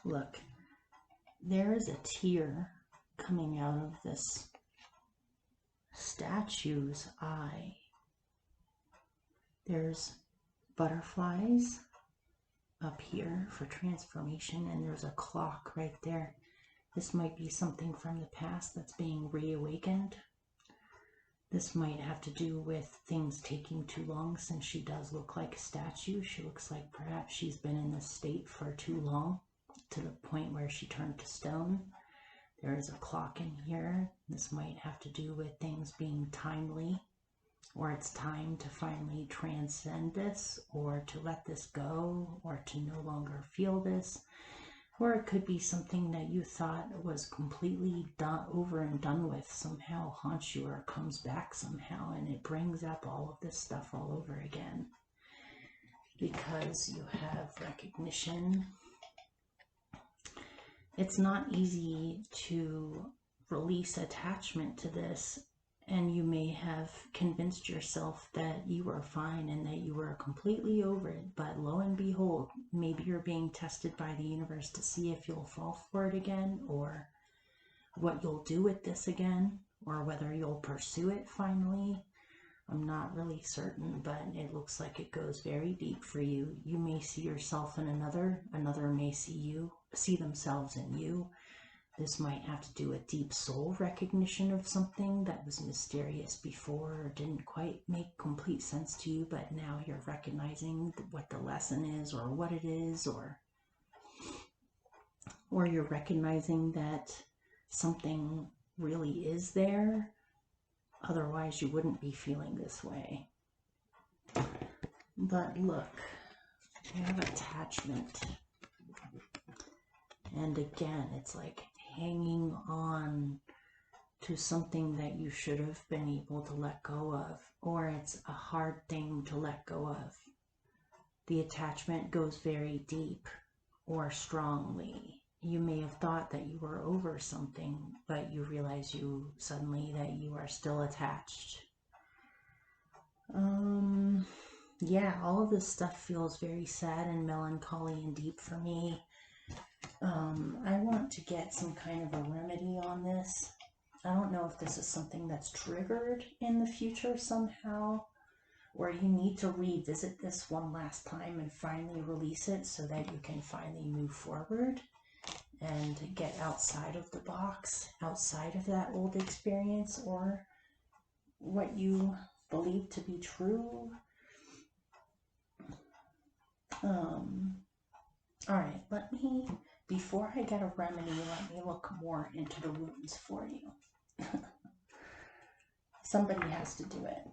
Look, there is a tear coming out of this statue's eye. There's butterflies up here for transformation, and there's a clock right there. This might be something from the past that's being reawakened. This might have to do with things taking too long, since she does look like a statue. She looks like perhaps she's been in this state for too long, to the point where she turned to stone. There is a clock in here. This might have to do with things being timely, or it's time to finally transcend this, or to let this go, or to no longer feel this. Or it could be something that you thought was completely over and done with somehow haunts you, or comes back somehow, and it brings up all of this stuff all over again. Because you have recognition. It's not easy to release attachment to this, and you may have convinced yourself that you were fine and that you were completely over it, but lo and behold, maybe you're being tested by the universe to see if you'll fall for it again, or what you'll do with this again, or whether you'll pursue it finally. I'm not really certain, but it looks like it goes very deep for you. You may see yourself in another may see themselves in you. This might have to do with deep soul recognition of something that was mysterious before, or didn't quite make complete sense to you, but now you're recognizing what the lesson is, or what it is, or you're recognizing that something really is there. Otherwise, you wouldn't be feeling this way. But look, you have attachment. And again, it's like hanging on to something that you should have been able to let go of, or it's a hard thing to let go of. The attachment goes very deep or strongly. You may have thought that you were over something, but you realize suddenly that you are still attached. Yeah, all of this stuff feels very sad and melancholy and deep for me. I want to get some kind of a remedy on this. I don't know if this is something that's triggered in the future somehow, or you need to revisit this one last time and finally release it so that you can finally move forward and get outside of the box, outside of that old experience, or what you believe to be true. Alright, before I get a remedy, let me look more into the wounds for you. Somebody has to do it.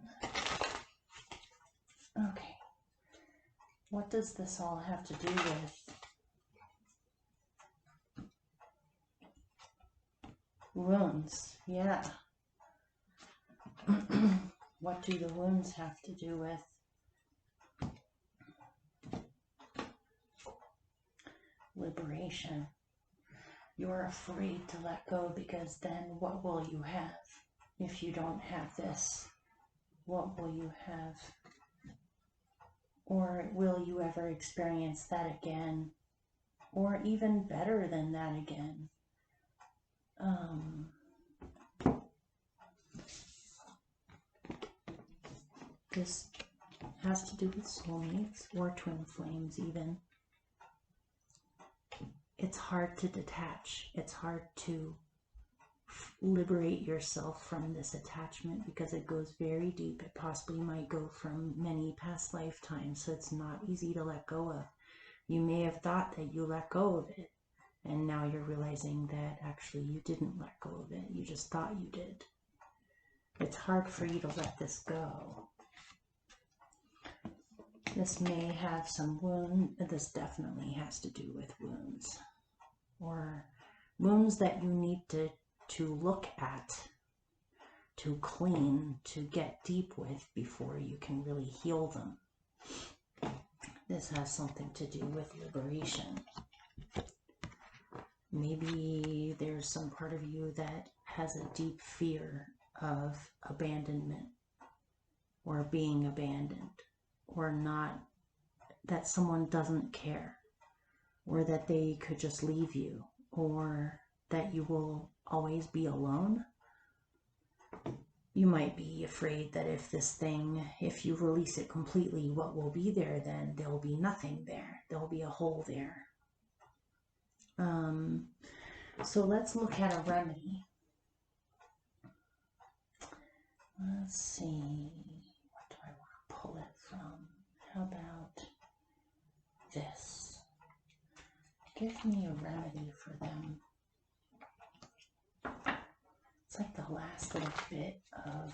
Okay. What does this all have to do with wounds? Yeah. What do the wounds have to do with? Liberation. You're afraid to let go because then what will you have if you don't have this? What will you have? Or will you ever experience that again? Or even better than that again? This has to do with soulmates or twin flames even. It's hard to detach. It's hard to liberate yourself from this attachment because it goes very deep. It possibly might go from many past lifetimes, so it's not easy to let go of. You may have thought that you let go of it, and now you're realizing that actually you didn't let go of it. You just thought you did. It's hard for you to let this go. This may have some wound. This definitely has to do with wounds, or wounds that you need to look at, to clean, to get deep with before you can really heal them. This has something to do with liberation. Maybe there's some part of you that has a deep fear of abandonment, or being abandoned, or not, that someone doesn't care, or that they could just leave you, or that you will always be alone. You might be afraid that if you release it completely, what will be there then? There'll be nothing there. There'll be a hole there. So let's look at a remedy. Let's see. What do I want to pull it from? How about this? Give me a remedy for them. It's like the last little bit of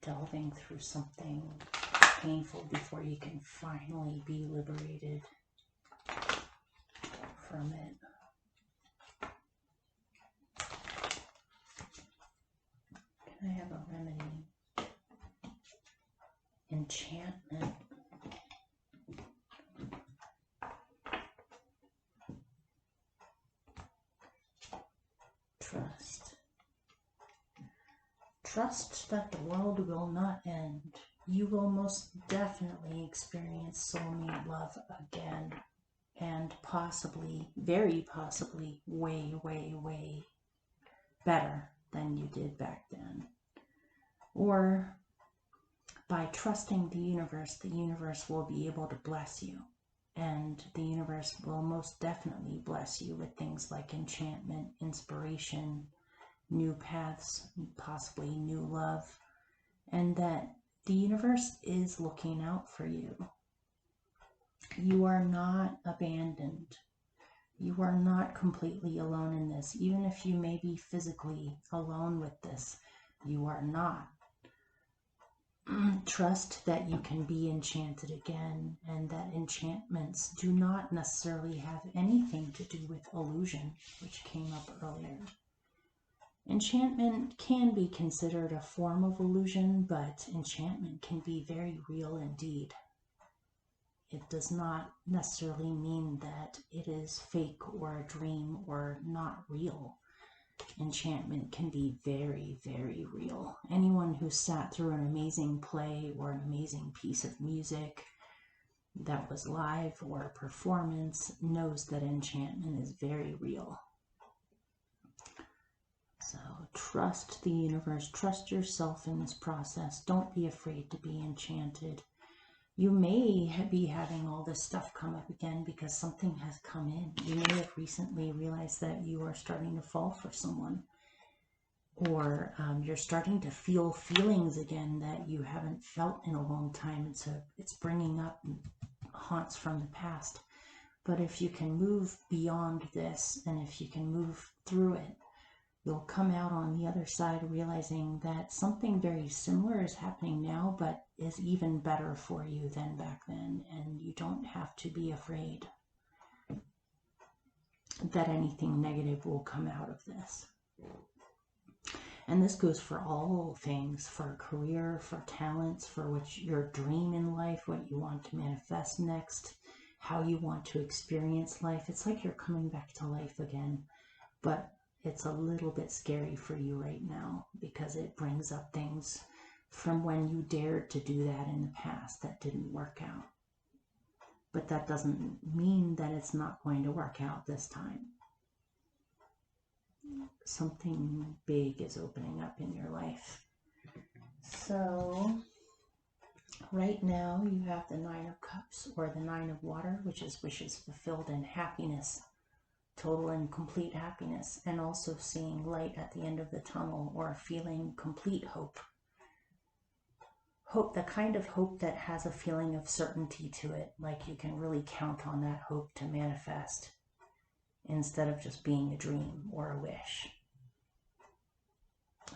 delving through something painful before you can finally be liberated from it. Can I have a remedy? Enchantment. Trust. Trust that the world will not end. You will most definitely experience soulmate love again. And possibly, very possibly, way, way, way better than you did back then. Or by trusting the universe will be able to bless you. And the universe will most definitely bless you with things like enchantment, inspiration, new paths, possibly new love, and that the universe is looking out for you. You are not abandoned. You are not completely alone in this. Even if you may be physically alone with this, you are not. Trust that you can be enchanted again, and that enchantments do not necessarily have anything to do with illusion, which came up earlier. Enchantment can be considered a form of illusion, but enchantment can be very real indeed. It does not necessarily mean that it is fake or a dream or not real. Enchantment can be very, very real. Anyone who sat through an amazing play or an amazing piece of music that was live or a performance knows that enchantment is very real. So trust the universe, trust yourself in this process. Don't be afraid to be enchanted. You may be having all this stuff come up again because something has come in. You may have recently realized that you are starting to fall for someone, or you're starting to feel feelings again that you haven't felt in a long time. It's bringing up haunts from the past. But if you can move beyond this, and if you can move through it, you'll come out on the other side realizing that something very similar is happening now, but is even better for you than back then. And you don't have to be afraid that anything negative will come out of this. And this goes for all things, for career, for talents, for what your dream in life, what you want to manifest next, how you want to experience life. It's like you're coming back to life again, but it's a little bit scary for you right now because it brings up things from when you dared to do that in the past that didn't work out. But that doesn't mean that it's not going to work out this time. Something big is opening up in your life. So right now you have the 9 of Cups, or the 9 of Water, which is wishes fulfilled and happiness, total and complete happiness, and also seeing light at the end of the tunnel, or feeling complete hope. Hope, the kind of hope that has a feeling of certainty to it, like you can really count on that hope to manifest instead of just being a dream or a wish.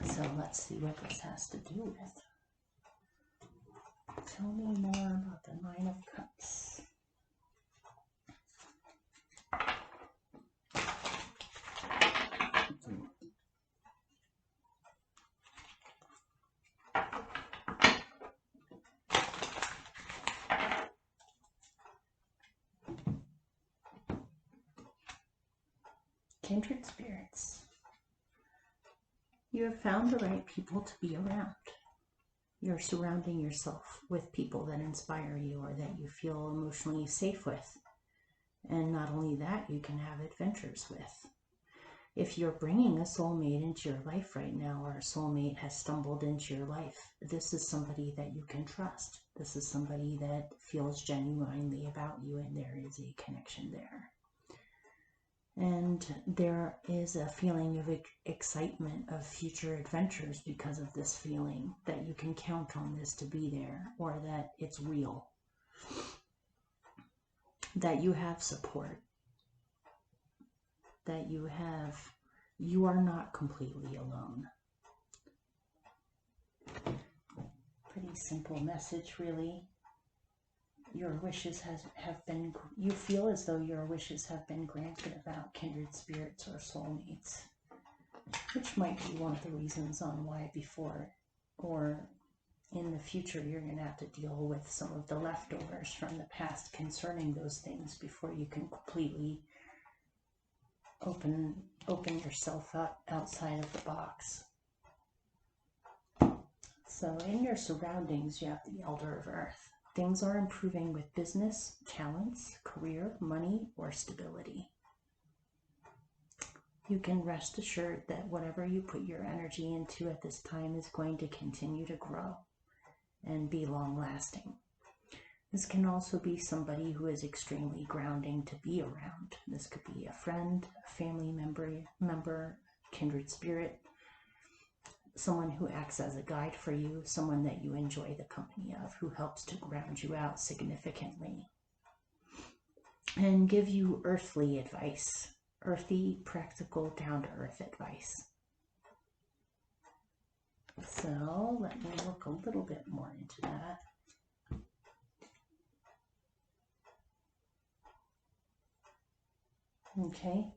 So let's see what this has to do with. Tell me more about the 9 of Cups. Kindred spirits. You have found the right people to be around. You're surrounding yourself with people that inspire you or that you feel emotionally safe with. And not only that, you can have adventures with. If you're bringing a soulmate into your life right now, or a soulmate has stumbled into your life, this is somebody that you can trust. This is somebody that feels genuinely about you, and there is a connection there. And there is a feeling of excitement of future adventures because of this feeling, that you can count on this to be there, or that it's real, that you have support, that you are not completely alone. Pretty simple message, really. Your wishes have been, you feel as though your wishes have been granted about kindred spirits or soulmates, which might be one of the reasons on why before or in the future you're going to have to deal with some of the leftovers from the past concerning those things before you can completely open yourself up outside of the box. So in your surroundings, you have the Elder of Earth. Things are improving with business, talents, career, money, or stability. You can rest assured that whatever you put your energy into at this time is going to continue to grow and be long-lasting. This can also be somebody who is extremely grounding to be around. This could be a friend, a family member, kindred spirit, someone who acts as a guide for you, someone that you enjoy the company of, who helps to ground you out significantly and give you earthly advice, earthy, practical, down-to-earth advice. So let me look a little bit more into that. Okay.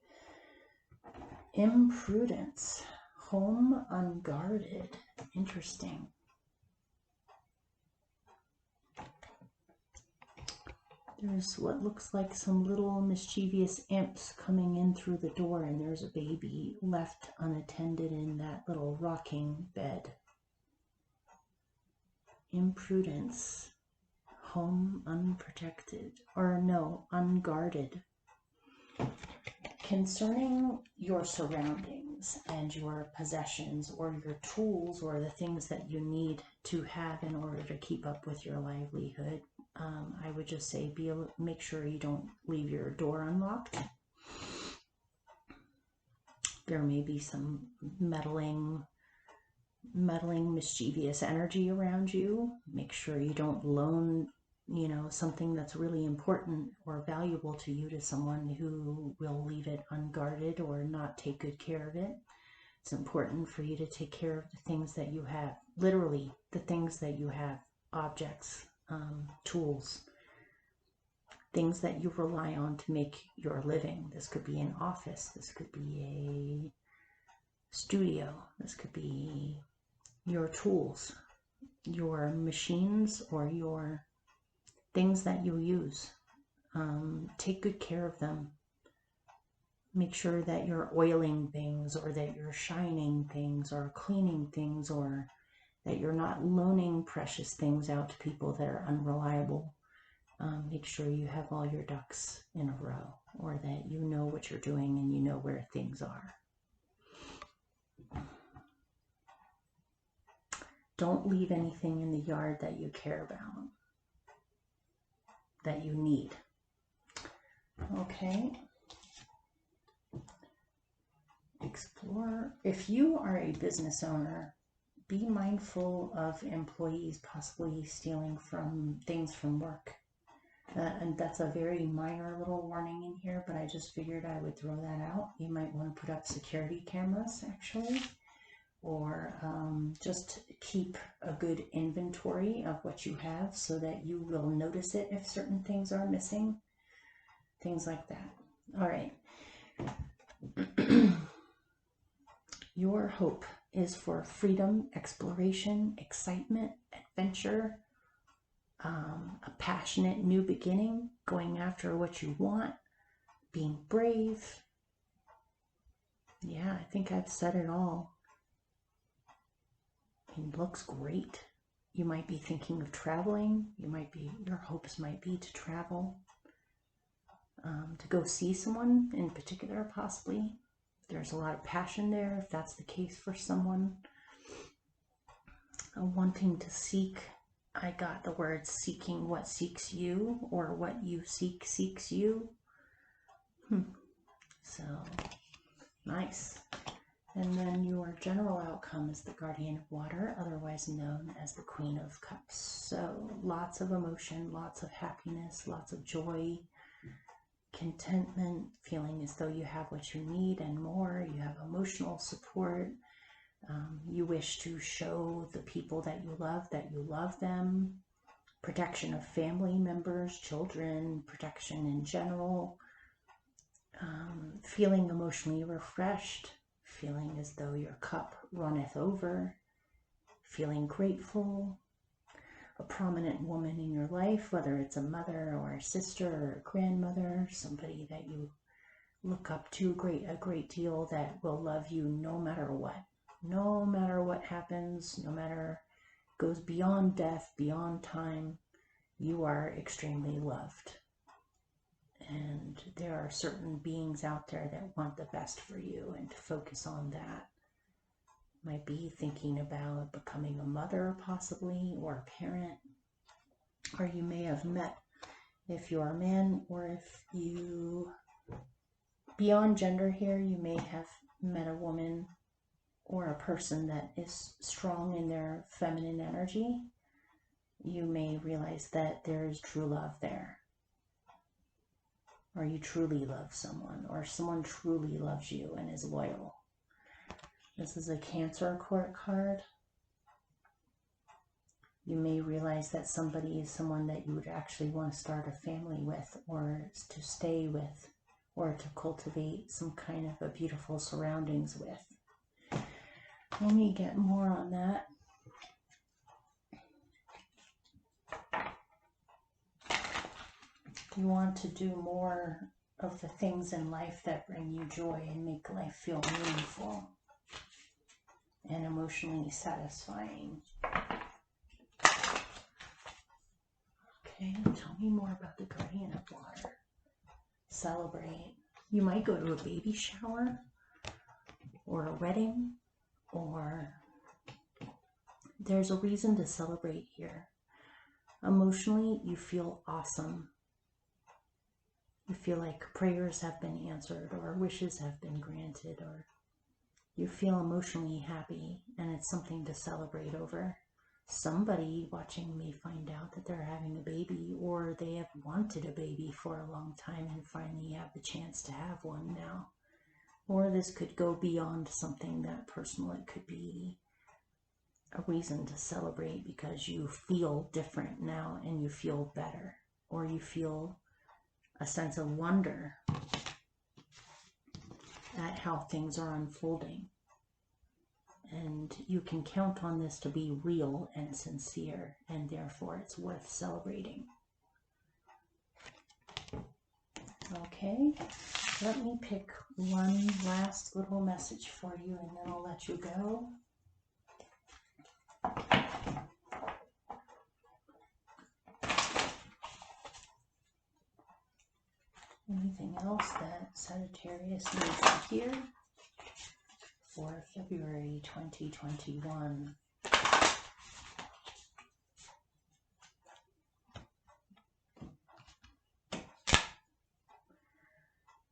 Imprudence. Home unguarded. Interesting. There's what looks like some little mischievous imps coming in through the door, and there's a baby left unattended in that little rocking bed. Imprudence. Home unprotected. Or no, unguarded. Concerning your surroundings and your possessions or your tools or the things that you need to have in order to keep up with your livelihood, I would just say make sure you don't leave your door unlocked. There may be some meddling, mischievous energy around you. Make sure you don't loan something that's really important or valuable to you to someone who will leave it unguarded or not take good care of it. It's important for you to take care of the things that you have, literally the things that you have, objects, tools, things that you rely on to make your living. This could be an office, this could be a studio, this could be your tools, your machines, or your things that you use. Take good care of them. Make sure that you're oiling things, or that you're shining things, or cleaning things, or that you're not loaning precious things out to people that are unreliable. Make sure you have all your ducks in a row, or that you know what you're doing and you know where things are. Don't leave anything in the yard that you care about, that you need. Okay. Explore. If you are a business owner, be mindful of employees possibly stealing from things from work. And that's a very minor little warning in here, but I just figured I would throw that out. You might want to put up security cameras, actually, or just keep a good inventory of what you have so that you will notice it if certain things are missing, things like that. All right. Your hope is for freedom, exploration, excitement, adventure, a passionate new beginning, going after what you want, being brave. Yeah, I think I've said it all. It looks great. You might be thinking of traveling. Your hopes might be to travel, to go see someone in particular, possibly. There's a lot of passion there, if that's the case for someone. Wanting to seek. I got the word seeking what seeks you, or what you seek seeks you. So, nice. And then your general outcome is the Guardian of Water, otherwise known as the Queen of Cups. So, lots of emotion, lots of happiness, lots of joy, contentment, feeling as though you have what you need and more. You have emotional support. You wish to show the people that you love them. Protection of family members, children, protection in general. Feeling emotionally refreshed, feeling as though your cup runneth over, feeling grateful. A prominent woman in your life, whether it's a mother or a sister or a grandmother, somebody that you look up to a great deal, that will love you no matter what. No matter what happens, no matter, goes beyond death, beyond time, you are extremely loved. And there are certain beings out there that want the best for you, and to focus on that. Might be thinking about becoming a mother, possibly, or a parent. Or you may have met, if you're a man, or if you, beyond gender here, you may have met a woman or a person that is strong in their feminine energy. You may realize that there is true love there. Or you truly love someone, or someone truly loves you and is loyal. This is a Cancer court card. You may realize that somebody is someone that you would actually want to start a family with, or to stay with, or to cultivate some kind of a beautiful surroundings with. Let me get more on that. You want to do more of the things in life that bring you joy and make life feel meaningful and emotionally satisfying. Okay, tell me more about the Guardian of Water. Celebrate. You might go to a baby shower, or a wedding, or there's a reason to celebrate here. Emotionally, you feel awesome. You feel like prayers have been answered, or wishes have been granted, or you feel emotionally happy, and it's something to celebrate over. Somebody watching may find out that they're having a baby, or they have wanted a baby for a long time and finally have the chance to have one now. Or this could go beyond something that personal. It could be a reason to celebrate because you feel different now and you feel better, or you feel a sense of wonder at how things are unfolding. And you can count on this to be real and sincere, and therefore it's worth celebrating. Okay, let me pick one last little message for you, and then I'll let you go. else that Sagittarius needs to hear for February 2021.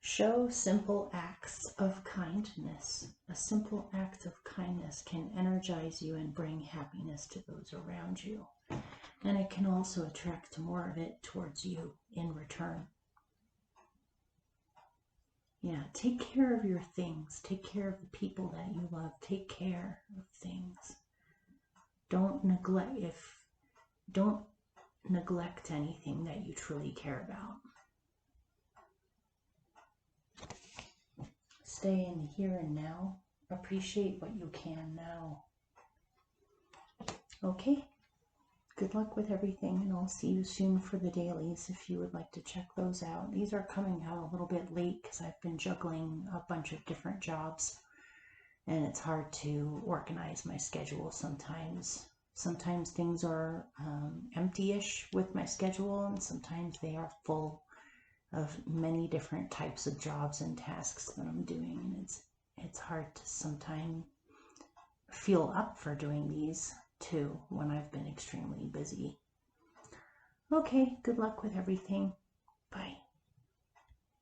Show simple acts of kindness. A simple act of kindness can energize you and bring happiness to those around you. And it can also attract more of it towards you in return. Yeah, take care of your things. Take care of the people that you love. Take care of things. Don't neglect anything that you truly care about. Stay in the here and now. Appreciate what you can now. Okay. Good luck with everything, and I'll see you soon for the dailies if you would like to check those out. These are coming out a little bit late because I've been juggling a bunch of different jobs, and it's hard to organize my schedule sometimes. Sometimes things are empty-ish with my schedule, and sometimes they are full of many different types of jobs and tasks that I'm doing, and it's hard to sometimes feel up for doing these too when I've been extremely busy. Okay, good luck with everything. Bye.